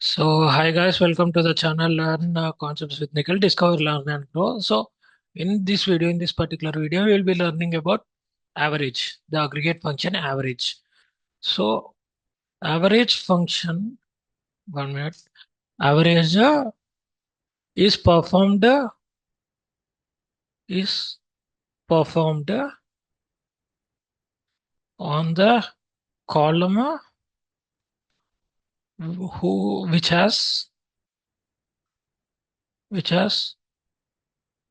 So, hi guys, welcome to the channel Learn Concepts with Nikhil, Discover, Learn and Grow. So, in this video, in this particular video, we will be learning about average, the aggregate function average. So, average function, 1 minute, average is performed is performed on the column who which has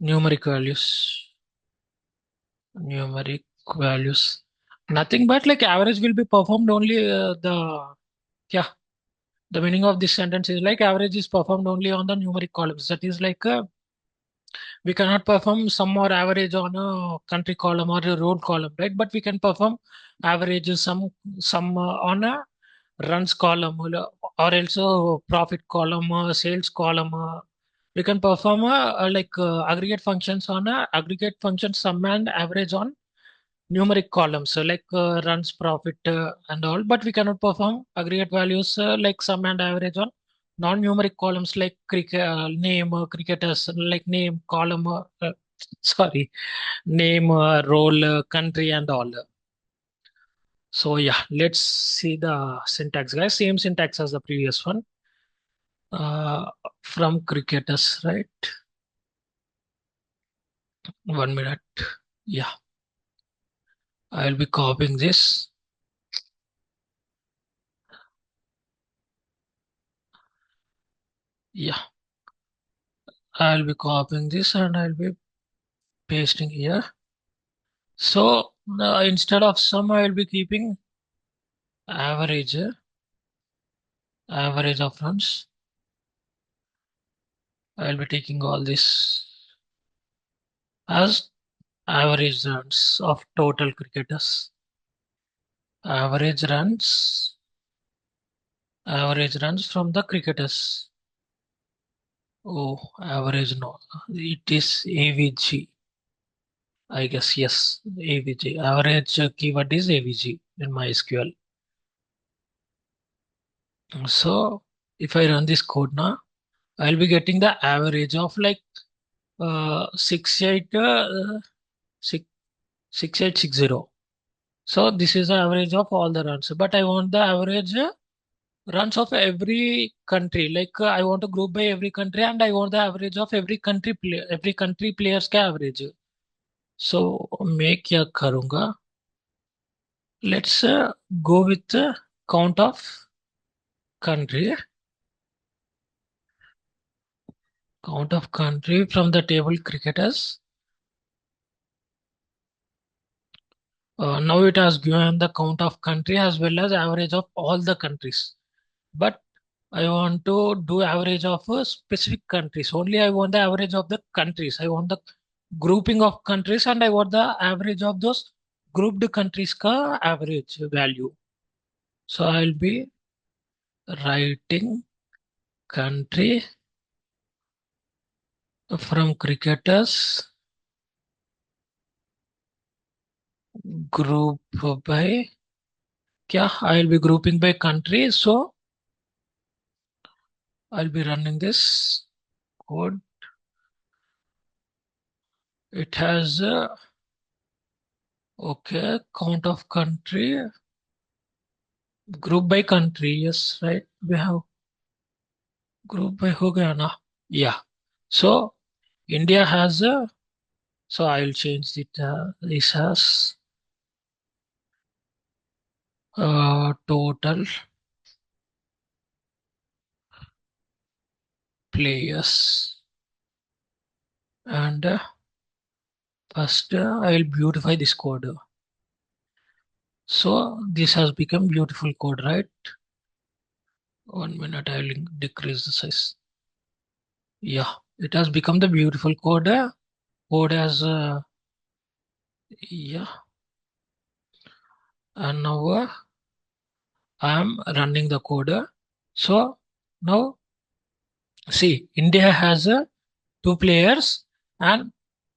numeric values. Numeric values. Nothing but like average will be performed only yeah. The meaning of this sentence is like average is performed only on the numeric columns. That is like we cannot perform some or average on a country column or a road column, right? But we can perform averages some on a runs column or also profit column, sales column. We can perform aggregate functions on a aggregate function sum and average on numeric columns, so like runs, profit, and all. But we cannot perform aggregate values like sum and average on non-numeric columns like name, cricketers, like name, column, sorry, name, role, country, and all. So yeah, let's see the syntax, guys. Same syntax as the previous one. Uh, from cricketers, right? 1 minute. Yeah, I'll be copying this. Yeah, I'll be copying this and I'll be pasting here. So instead of sum, I will be keeping average, average of runs. I will be taking all this as average runs of total cricketers. Average runs, average runs from the cricketers. Oh, average no, it is AVG. I guess yes, AVG. Average keyword is AVG in MySQL. So if I run this code now, I'll be getting the average of like 68 six, 6860. So this is the average of all the runs. But I want the average runs of every country. Like I want to group by every country, and I want the average of every country players का average. So मैं क्या करूँगा? Let's go with the count of country. Count of country from the table cricketers. Now it has given the count of country as well as average of all the countries. But I want to do average of specific countries. Only I want the average of the countries. I want the grouping of countries and I want the average of those grouped countries ka average value. So I'll be writing country from cricketers group by I'll be grouping by country. So I'll be running this code. It has okay, count of country, group by country. Yes, right. We have group by हो गया ना? Yeah. So India has a. So I'll change it. This has total players, and first I'll beautify this code. So this has become beautiful code, right? 1 minute. I'll decrease the size. Yeah, it has become the beautiful code. Code as yeah, and now I am running the code. So now see, India has two players and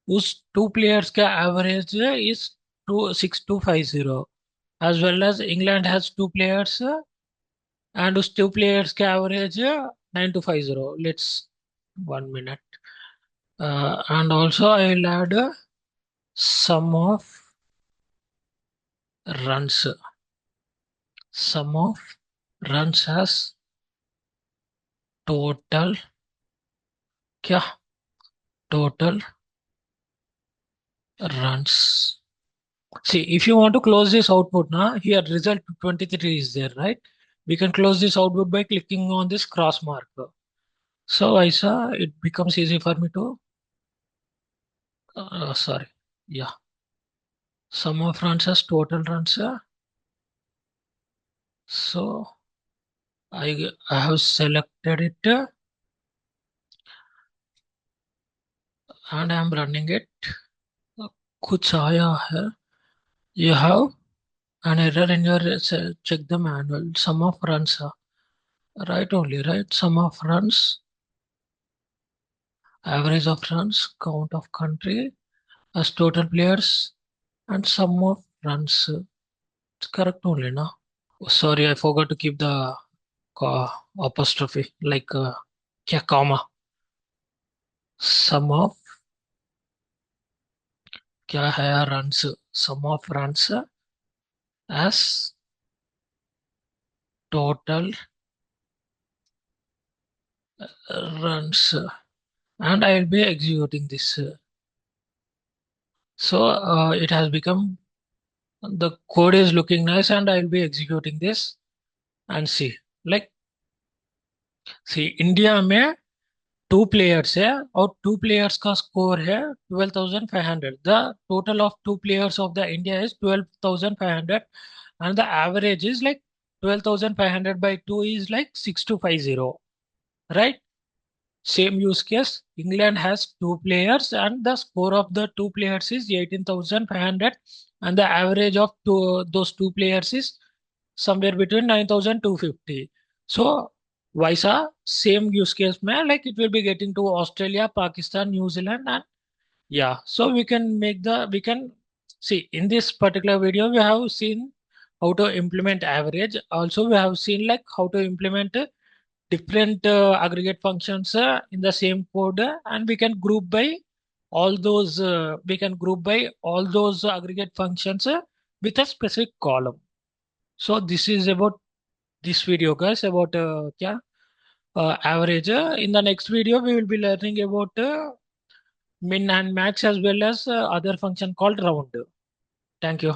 whose two players ka average is 26250, as well as England has two players and उस two players के average 9250. Let's 1 minute. And also I'll add sum of runs. Sum of runs as total, क्या, total runs. See, if you want to close this output now, here result 23 is there, right? We can close this output by clicking on this cross mark. So I saw it becomes easy for me to, sorry, yeah, sum of runs as total runs. So I have selected it and I am running it. कुछ आया है. You have an error in your check the manual. Sum of runs. Right only, right? Sum of runs, average of runs, count of country as total players, and sum of runs. It's correct only, no? Oh, sorry, I forgot to keep the apostrophe, like क्या comma. Sum of क्या है runs. Sum of runs as total runs, and I will be executing this. So it has become, the code is looking nice, and I will be executing this and see. Like, see, India में two players है और two players का score है 12,500. The total of two players of the India is 12,500 and the average is like 12,500 by 2 is like 6250, right? Same use case, England has two players and the score of the two players is 18,500 and the average of those two players is somewhere between 9,250. So Visa, same use case mein, like it will be getting to Australia, Pakistan, New Zealand, and yeah. So we can see in this particular video we have seen how to implement average. Also we have seen like how to implement different aggregate functions in the same code, and we can group by all those aggregate functions with a specific column. So this is about this video, guys, about क्या average. In the next video we will be learning about min and max as well as other function called round. Thank you.